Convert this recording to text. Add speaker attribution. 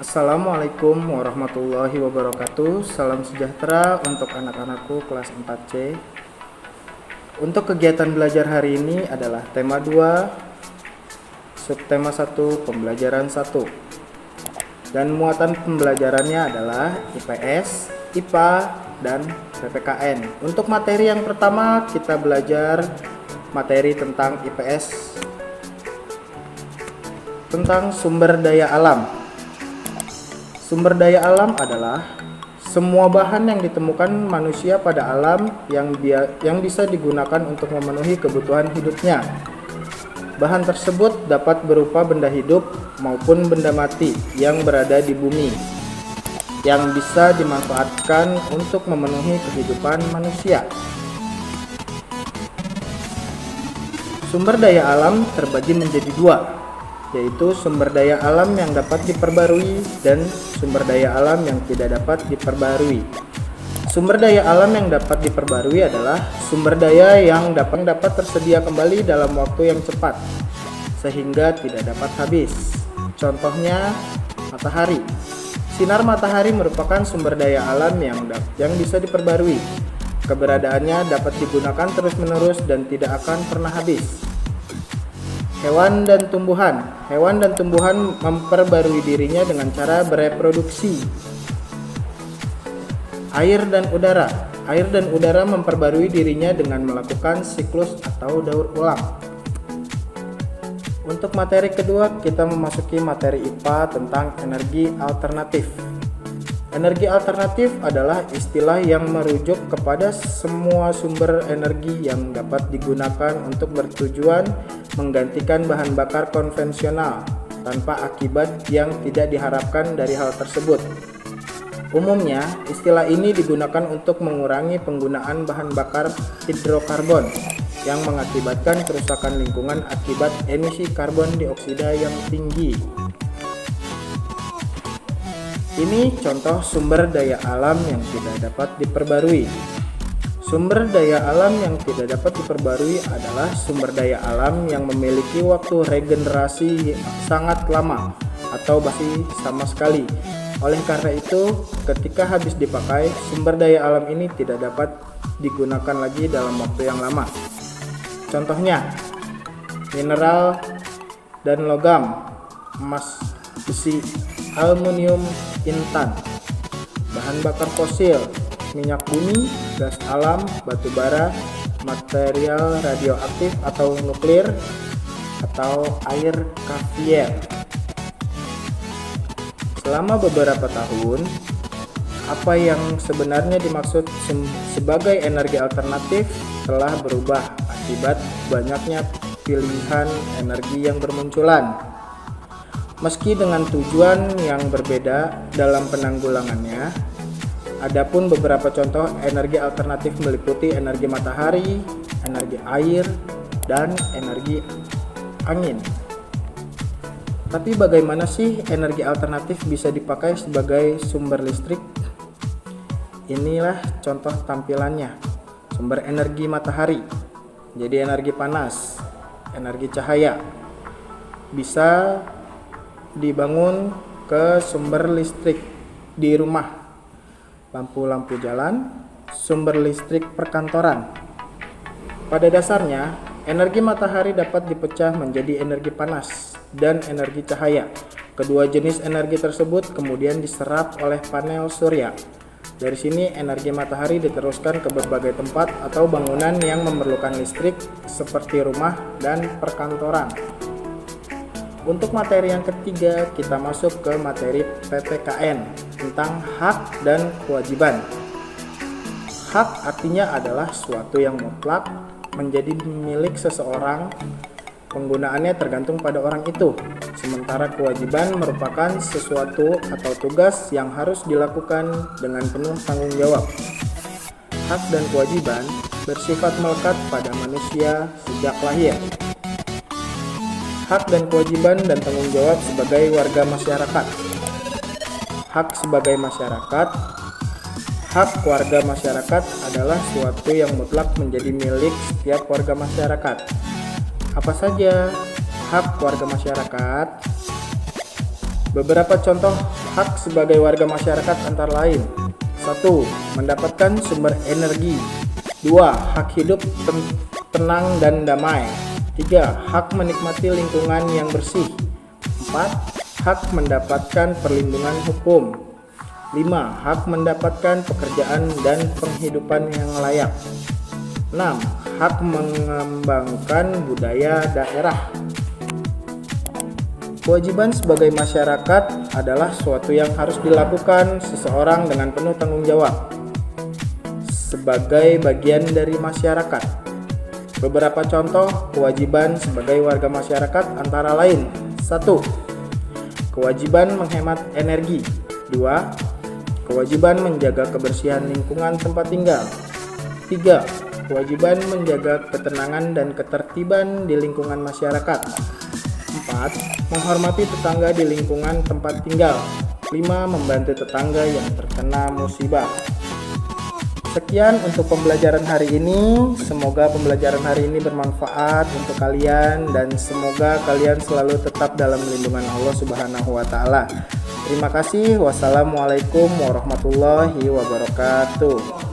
Speaker 1: Assalamualaikum warahmatullahi wabarakatuh. Salam sejahtera untuk anak-anakku kelas 4C. Untuk kegiatan belajar hari ini adalah tema 2, subtema 1, pembelajaran 1. Dan muatan pembelajarannya adalah IPS, IPA, dan PPKN. Untuk materi yang pertama kita belajar materi tentang IPS, tentang sumber daya alam. Sumber daya alam adalah semua bahan yang ditemukan manusia pada alam yang bisa digunakan untuk memenuhi kebutuhan hidupnya. Bahan tersebut dapat berupa benda hidup maupun benda mati yang berada di bumi, yang bisa dimanfaatkan untuk memenuhi kehidupan manusia. Sumber daya alam terbagi menjadi dua, yaitu sumber daya alam yang dapat diperbarui dan sumber daya alam yang tidak dapat diperbarui. Sumber daya alam yang dapat diperbarui adalah sumber daya yang dapat tersedia kembali dalam waktu yang cepat sehingga tidak dapat habis. Contohnya matahari. Sinar matahari merupakan sumber daya alam yang bisa diperbarui. Keberadaannya dapat digunakan terus-menerus dan tidak akan pernah habis. Hewan dan tumbuhan. Hewan dan tumbuhan memperbarui dirinya dengan cara bereproduksi. Air dan udara. Air dan udara memperbarui dirinya dengan melakukan siklus atau daur ulang. Untuk materi kedua, kita memasuki materi IPA tentang energi alternatif. Energi alternatif adalah istilah yang merujuk kepada semua sumber energi yang dapat digunakan untuk bertujuan menggantikan bahan bakar konvensional tanpa akibat yang tidak diharapkan dari hal tersebut. Umumnya, istilah ini digunakan untuk mengurangi penggunaan bahan bakar hidrokarbon yang mengakibatkan kerusakan lingkungan akibat emisi karbon dioksida yang tinggi. Ini contoh sumber daya alam yang tidak dapat diperbarui. Sumber daya alam yang tidak dapat diperbarui adalah sumber daya alam yang memiliki waktu regenerasi sangat lama atau bahkan sama sekali. Oleh karena itu, ketika habis dipakai, sumber daya alam ini tidak dapat digunakan lagi dalam waktu yang lama. Contohnya, mineral dan logam, emas, besi, aluminium, intan, bahan bakar fosil, minyak bumi, gas alam, batu bara, material radioaktif atau nuklir, atau air caviar. Selama beberapa tahun, apa yang sebenarnya dimaksud sebagai energi alternatif telah berubah akibat banyaknya pilihan energi yang bermunculan. Meski dengan tujuan yang berbeda dalam penanggulangannya, adapun beberapa contoh energi alternatif meliputi energi matahari, energi air, dan energi angin. Tapi bagaimana sih energi alternatif bisa dipakai sebagai sumber listrik? Inilah contoh tampilannya. Sumber energi matahari, jadi energi panas, energi cahaya. Bisa dibangun ke sumber listrik di rumah, lampu-lampu jalan, sumber listrik perkantoran. Pada dasarnya, energi matahari dapat dipecah menjadi energi panas dan energi cahaya. Kedua jenis energi tersebut kemudian diserap oleh panel surya. Dari sini energi matahari diteruskan ke berbagai tempat atau bangunan yang memerlukan listrik seperti rumah dan perkantoran. Untuk materi yang ketiga, kita masuk ke materi PPKN tentang hak dan kewajiban. Hak artinya adalah suatu yang mutlak menjadi milik seseorang, penggunaannya tergantung pada orang itu. Sementara kewajiban merupakan sesuatu atau tugas yang harus dilakukan dengan penuh tanggung jawab. Hak dan kewajiban bersifat melekat pada manusia sejak lahir. Hak dan kewajiban dan tanggung jawab sebagai warga masyarakat. Hak sebagai masyarakat. Hak warga masyarakat adalah suatu yang mutlak menjadi milik setiap warga masyarakat. Apa saja hak warga masyarakat? Beberapa contoh Hak sebagai warga masyarakat antara lain: 1. Mendapatkan sumber energi. 2. Hak hidup tenang dan damai. 3. Hak menikmati lingkungan yang bersih. 4. Hak mendapatkan perlindungan hukum. 5. Hak mendapatkan pekerjaan dan penghidupan yang layak. 6. Hak mengembangkan budaya daerah. Kewajiban sebagai masyarakat adalah suatu yang harus dilakukan seseorang dengan penuh tanggung jawab sebagai bagian dari masyarakat. Beberapa contoh kewajiban sebagai warga masyarakat antara lain: 1. Kewajiban menghemat energi. 2. Kewajiban menjaga kebersihan lingkungan tempat tinggal. 3. Kewajiban menjaga ketenangan dan ketertiban di lingkungan masyarakat. 4. Menghormati tetangga di lingkungan tempat tinggal. 5. Membantu tetangga yang terkena musibah. Sekian untuk pembelajaran hari ini. Semoga pembelajaran hari ini bermanfaat untuk kalian dan semoga kalian selalu tetap dalam lindungan Allah Subhanahu wa taala. Terima kasih. Wassalamualaikum warahmatullahi wabarakatuh.